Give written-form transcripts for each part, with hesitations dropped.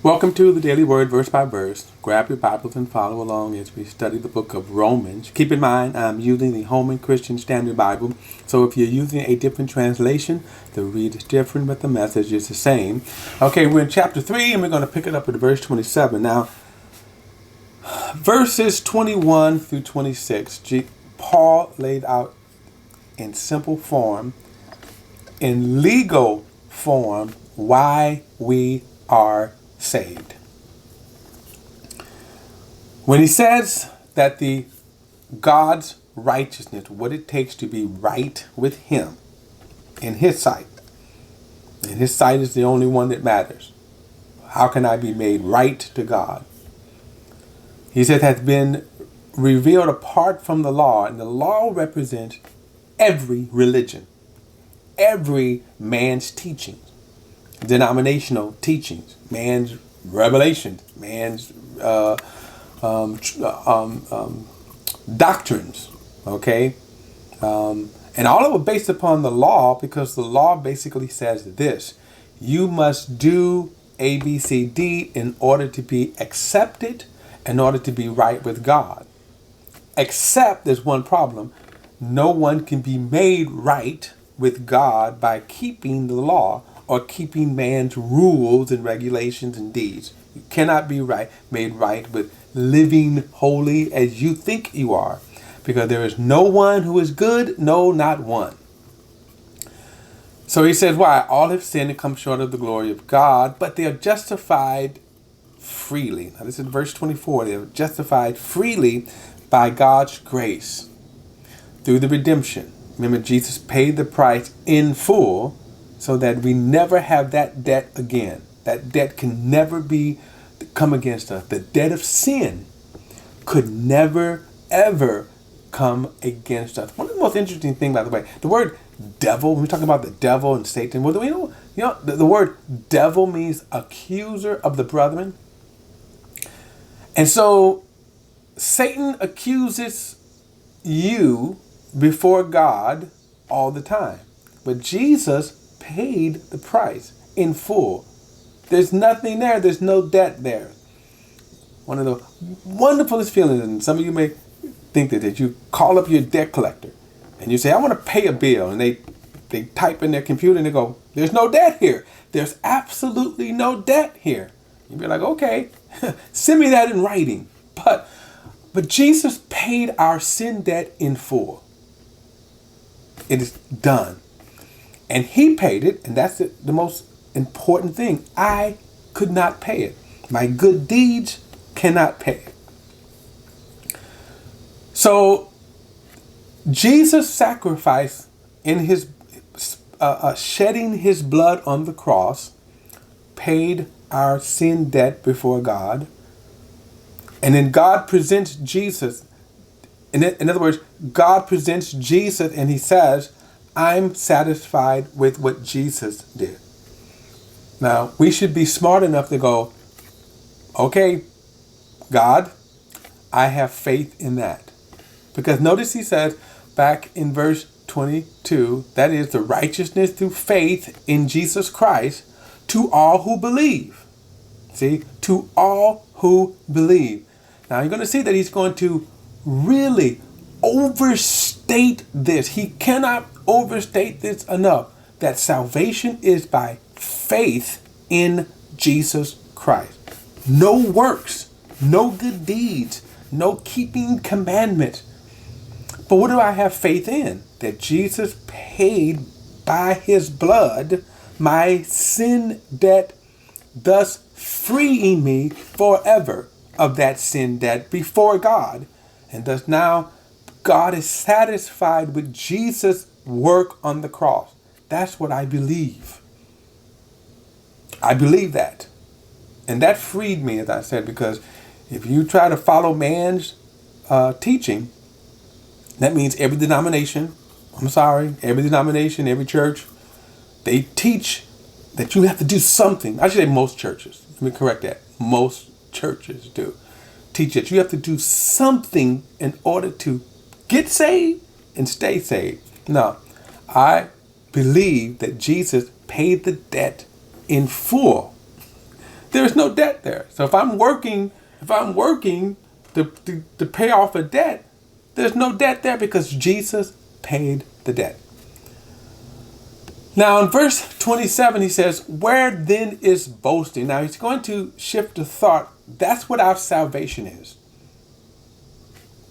Welcome to the Daily Word, verse by verse. Grab your Bibles and follow along as we study the book of Romans. Keep in mind, I'm using the Holman Christian Standard Bible, so if you're using a different translation, the read is different, but the message is the same. Okay, we're in chapter 3, and we're going to pick it up at verse 27. Now, verses 21 through 26, Paul laid out in simple form, in legal form, why we are saved. When he says that the God's righteousness, what it takes to be right with him in his sight, and his sight is the only one that matters. How can I be made right to God? He said has been revealed apart from the law, and the law represents every religion, every man's teaching, denominational teachings, man's revelations, man's doctrines, okay? And all of it based upon the law, because the law basically says this: you must do A, B, C, D in order to be accepted, in order to be right with God. Except there's one problem: no one can be made right with God by keeping the law or keeping man's rules and regulations and deeds. You cannot be made right with living holy as you think you are, because there is no one who is good, no, not one. So he says, why? All have sinned and come short of the glory of God, but they are justified freely. Now this is verse 24. They are justified freely by God's grace through the redemption. Remember, Jesus paid the price in full so that we never have that debt again. That debt can never come against us. The debt of sin could never, ever come against us. One of the most interesting things, by the way, the word devil, when we talk about the devil and Satan, well, the word devil means accuser of the brethren. And so Satan accuses you before God all the time. But Jesus paid the price in full. There's nothing there. There's no debt there. One of the wonderfulest feelings, and some of you may think that you call up your debt collector and you say, I want to pay a bill. And they type in their computer and they go, there's no debt here. There's absolutely no debt here. You'd be like, okay, send me that in writing. But Jesus paid our sin debt in full. It is done. And he paid it, and that's the most important thing. I could not pay it. My good deeds cannot pay it. So Jesus' sacrifice in his shedding his blood on the cross paid our sin debt before God. And then God presents Jesus. In other words, God presents Jesus and he says, I'm satisfied with what Jesus did. Now, we should be smart enough to go, okay, God, I have faith in that. Because notice he says back in verse 22, that is the righteousness through faith in Jesus Christ to all who believe. See, to all who believe. Now, you're going to see that he's going to really overstate this. He cannot overstate this enough, that salvation is by faith in Jesus Christ. No works, no good deeds, no keeping commandments. But what do I have faith in? That Jesus paid by his blood my sin debt, thus freeing me forever of that sin debt before God. And thus now God is satisfied with Jesus' work on the cross. That's what I believe. I believe that. And that freed me, as I said, because if you try to follow man's teaching, that means every denomination, every church, they teach that you have to do something. I should say most churches. Let me correct that. Most churches do teach that you have to do something in order to get saved and stay saved. No, I believe that Jesus paid the debt in full. there's no debt there. So if I'm working to pay off a debt, there's no debt there because Jesus paid the debt. Now in verse 27, he says, where then is boasting? Now he's going to shift the thought. That's what our salvation is.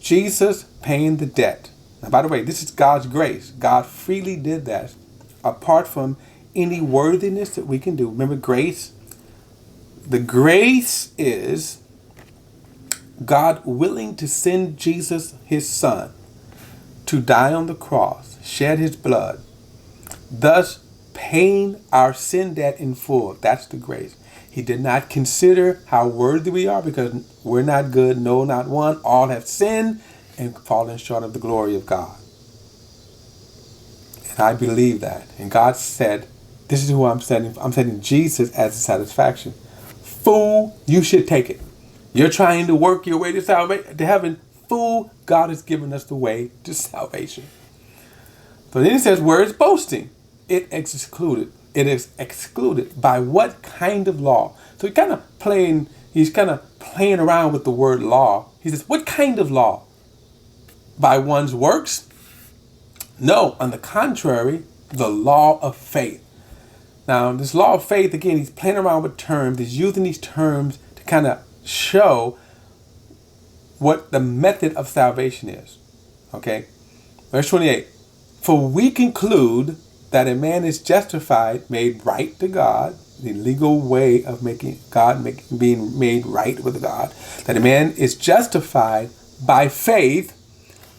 Jesus paying the debt. Now, by the way, this is God's grace. God freely did that apart from any worthiness that we can do. Remember grace? The grace is God willing to send Jesus, his son, to die on the cross, shed his blood, thus paying our sin debt in full. That's the grace. He did not consider how worthy we are because we're not good, no, not one. All have sinned and fallen short of the glory of God. And I believe that. And God said, this is who I'm setting. I'm setting Jesus as a satisfaction. Fool, you should take it. You're trying to work your way to salvation, to heaven. Fool, God has given us the way to salvation. So then he says, where is boasting? It is excluded by what kind of law? So he's kind of playing around with the word law. He says, what kind of law? By one's works? No, on the contrary, the law of faith. Now, this law of faith, again, he's playing around with terms. He's using these terms to kind of show what the method of salvation is. Okay? Verse 28. For we conclude that a man is justified, made right to God, the legal way of being made right with God, that a man is justified by faith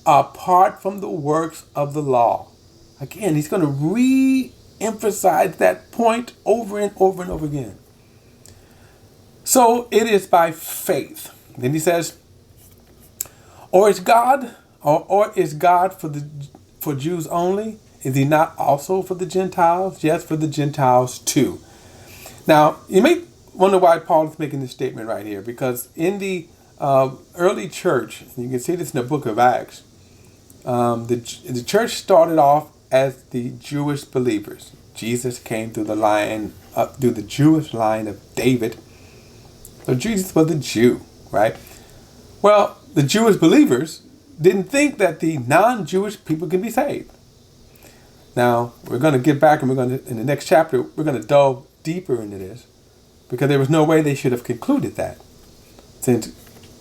apart from the works of the law. Again, he's going to re-emphasize that point over and over and over again. So it is by faith. Then he says, or is God for Jews only? Is he not also for the Gentiles? Yes, for the Gentiles too. Now, you may wonder why Paul is making this statement right here, because in the early church, you can see this in the book of Acts, the church started off as the Jewish believers. Jesus came through the Jewish line of David. So Jesus was a Jew, right? Well, the Jewish believers didn't think that the non-Jewish people can be saved. Now, we're going to get back and in the next chapter, we're going to delve deeper into this because there was no way they should have concluded that. Since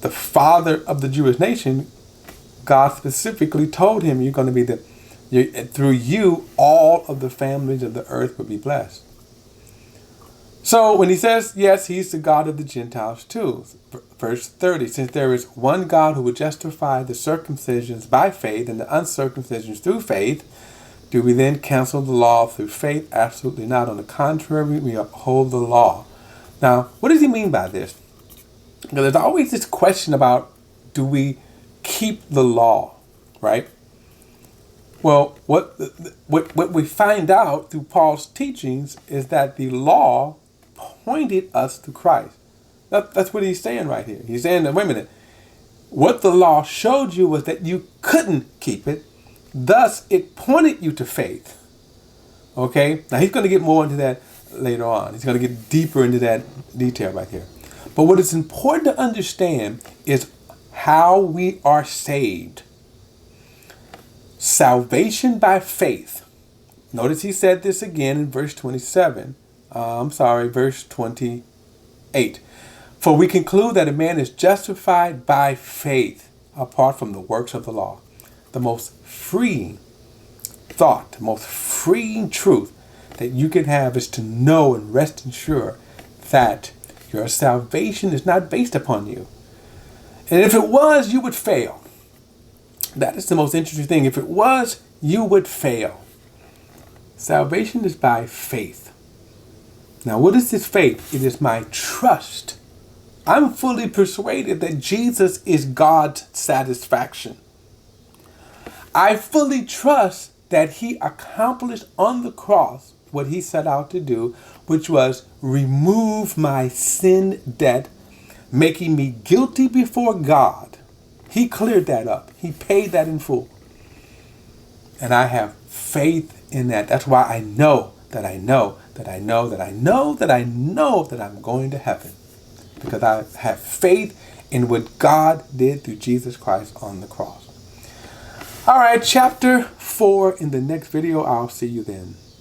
the father of the Jewish nation, God specifically told him, you're going to be through you, all of the families of the earth will be blessed. So when he says, yes, he's the God of the Gentiles too. Verse 30, since there is one God who will justify the circumcisions by faith and the uncircumcisions through faith, do we then cancel the law through faith? Absolutely not. On the contrary, we uphold the law. Now, what does he mean by this? Because there's always this question about, do we keep the law, right? Well, what we find out through Paul's teachings is that the law pointed us to Christ. That's what he's saying right here. He's saying, wait a minute, what the law showed you was that you couldn't keep it. Thus, it pointed you to faith. Okay? Now, he's going to get more into that later on. He's going to get deeper into that detail right here. But what is important to understand is how we are saved. Salvation by faith. Notice he said this again in verse 27. Verse 28. For we conclude that a man is justified by faith apart from the works of the law. The most freeing thought, the most freeing truth that you can have is to know and rest assured that your salvation is not based upon you. And if it was, you would fail. That is the most interesting thing. If it was, you would fail. Salvation is by faith. Now, what is this faith? It is my trust. I'm fully persuaded that Jesus is God's satisfaction. I fully trust that he accomplished on the cross what he set out to do, which was remove my sin debt, making me guilty before God. He cleared that up. He paid that in full. And I have faith in that. That's why I know that I know that I know that I know that I know that I'm going to heaven because I have faith in what God did through Jesus Christ on the cross. All right, chapter 4 in the next video. I'll see you then.